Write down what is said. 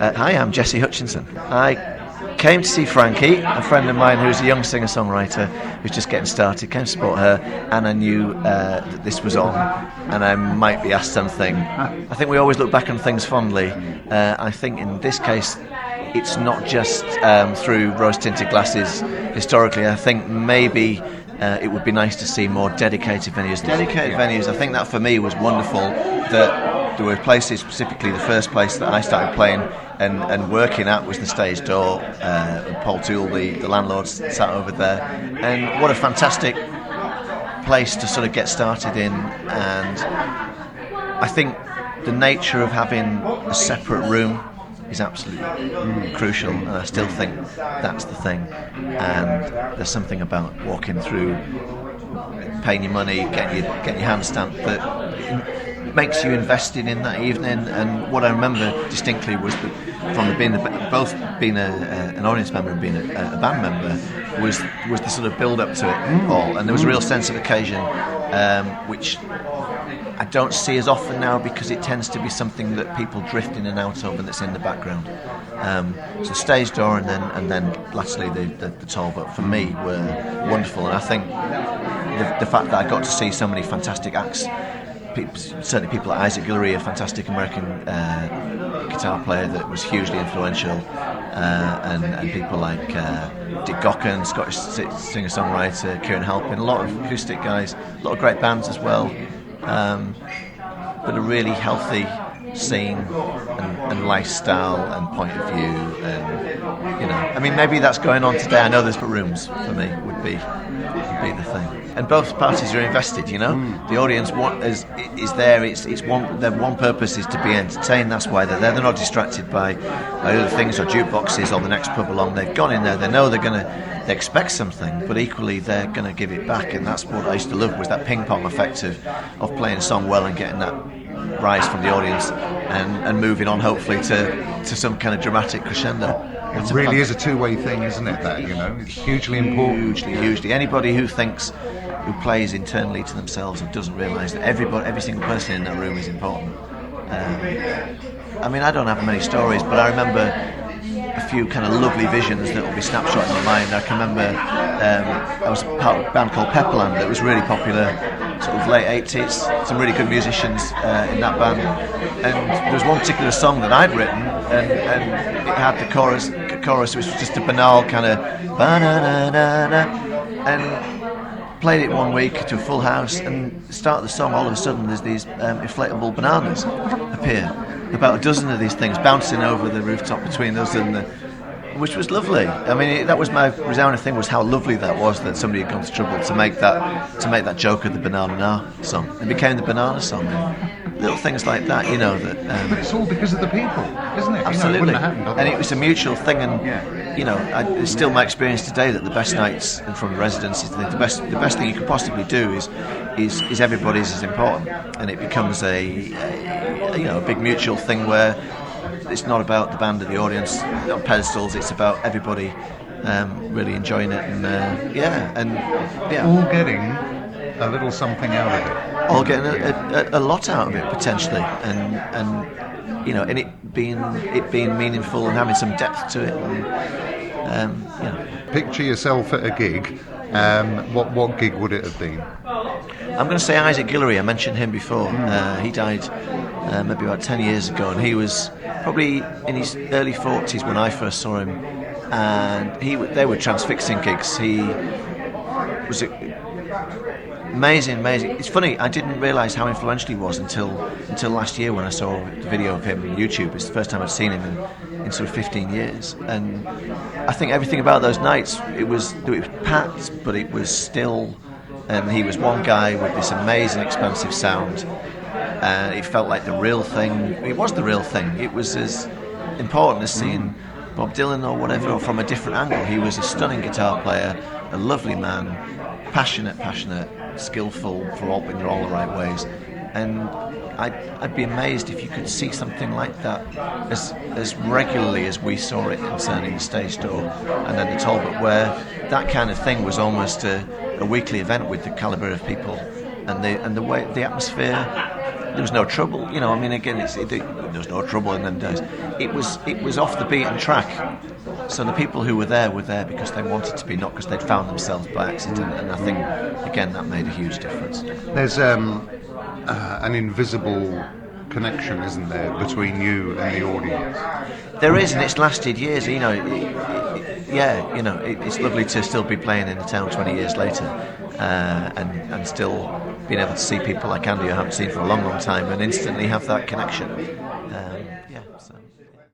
Hi, I'm Jesse Hutchinson. I came to see Frankie, a friend of mine who's a young singer-songwriter who's just getting started, came to support her, and I knew that this was on, and I might be asked something. I think we always look back on things fondly. I think in this case, it's not just through rose-tinted glasses historically. I think maybe it would be nice to see more dedicated venues. I think that for me was wonderful, that there were places, specifically the first place that I started playing and working at was the Stage Door. Paul Toole, the landlord, sat over there, and what a fantastic place to sort of get started in. And I think the nature of having a separate room is absolutely crucial, and I still think that's the thing. And there's something about walking through, paying your money, getting your hand stamped, that makes you invested in that evening. And what I remember distinctly was that from both being an audience member and being a band member was the sort of build up to it all, and there was a real sense of occasion, which I don't see as often now, because it tends to be something that people drift in and out of and that's in the background. So Stage Door and then lastly the Talbot for me were wonderful, and I think the fact that I got to see so many fantastic acts, certainly people like Isaac Guillory, a fantastic American guitar player that was hugely influential, and people like Dick Gocken, Scottish singer-songwriter, Kieran Halpin, a lot of acoustic guys, a lot of great bands as well. But a really healthy scene and lifestyle and point of view, and I mean, maybe that's going on today. I know there's rooms for me would be the thing, and both parties are invested. The audience is there. Their one purpose is to be entertained. That's why they're there. They're not distracted by other things or jukeboxes or the next pub along. They've gone in there. They know they expect something, but equally they're going to give it back, and that's what I used to love, was that ping pong effect of playing a song well and getting that rise from the audience and moving on hopefully to some kind of dramatic crescendo. It really is a two-way thing, isn't it? That it's hugely important. Hugely. Anybody who plays internally to themselves and doesn't realise that every single person in that room is important. I mean, I don't have many stories, but I remember a few kind of lovely visions that will be snapshot in my mind. I can remember I was part of a band called Pepperland that was really popular, sort of late 80s, some really good musicians in that band, and there was one particular song that I'd written, and it had the chorus which was just a banal kind of ba-na-na-na-na, and played it one week to a full house, and the start of the song, all of a sudden there's these inflatable bananas appear, about a dozen of these things bouncing over the rooftop between us, which was lovely. I mean, that was my resounding thing, was how lovely that was, that somebody had gone to trouble to make that joke of the Banana song. It became the Banana song. And little things like that, But it's all because of the people, isn't it? Absolutely. It wouldn't have happened otherwise. And it was a mutual thing, and it's still my experience today that the best nights and from residence is the best thing you could possibly do is everybody's is important, and it becomes a big mutual thing where it's not about the band or the audience on pedestals. It's about everybody really enjoying it, and all getting a little something out of it. All getting a lot out of it potentially, and it being meaningful and having some depth to it. And, Picture yourself at a gig. What gig would it have been? I'm going to say Isaac Guillory. I mentioned him before. He died maybe about 10 years ago, and he was probably in his early 40s when I first saw him, and they were transfixing gigs. He was amazing. It's funny, I didn't realise how influential he was until last year when I saw the video of him on YouTube. It's the first time I'd seen him in sort of 15 years, and I think everything about those nights, it was packed, but it was still, and he was one guy with this amazing expansive sound, and it felt like the real thing. It was the real thing. It was as important as seeing Bob Dylan or whatever, or from a different angle. He was a stunning guitar player, a lovely man, passionate, skillful in all the right ways, and I'd be amazed if you could see something like that as regularly as we saw it concerning the Stage Door and then the Talbot, where that kind of thing was almost a weekly event with the calibre of people and the way, the atmosphere, there was no trouble. I mean, again, there was no trouble in them days. It was off the beaten track. So the people who were there because they wanted to be, not because they'd found themselves by accident. And I think, again, that made a huge difference. There's an invisible connection, isn't there, between you and the audience? There is, and it's lasted years. It's lovely to still be playing in the town 20 years later, and still being able to see people like Andy who I haven't seen for a long, long time, and instantly have that connection. So.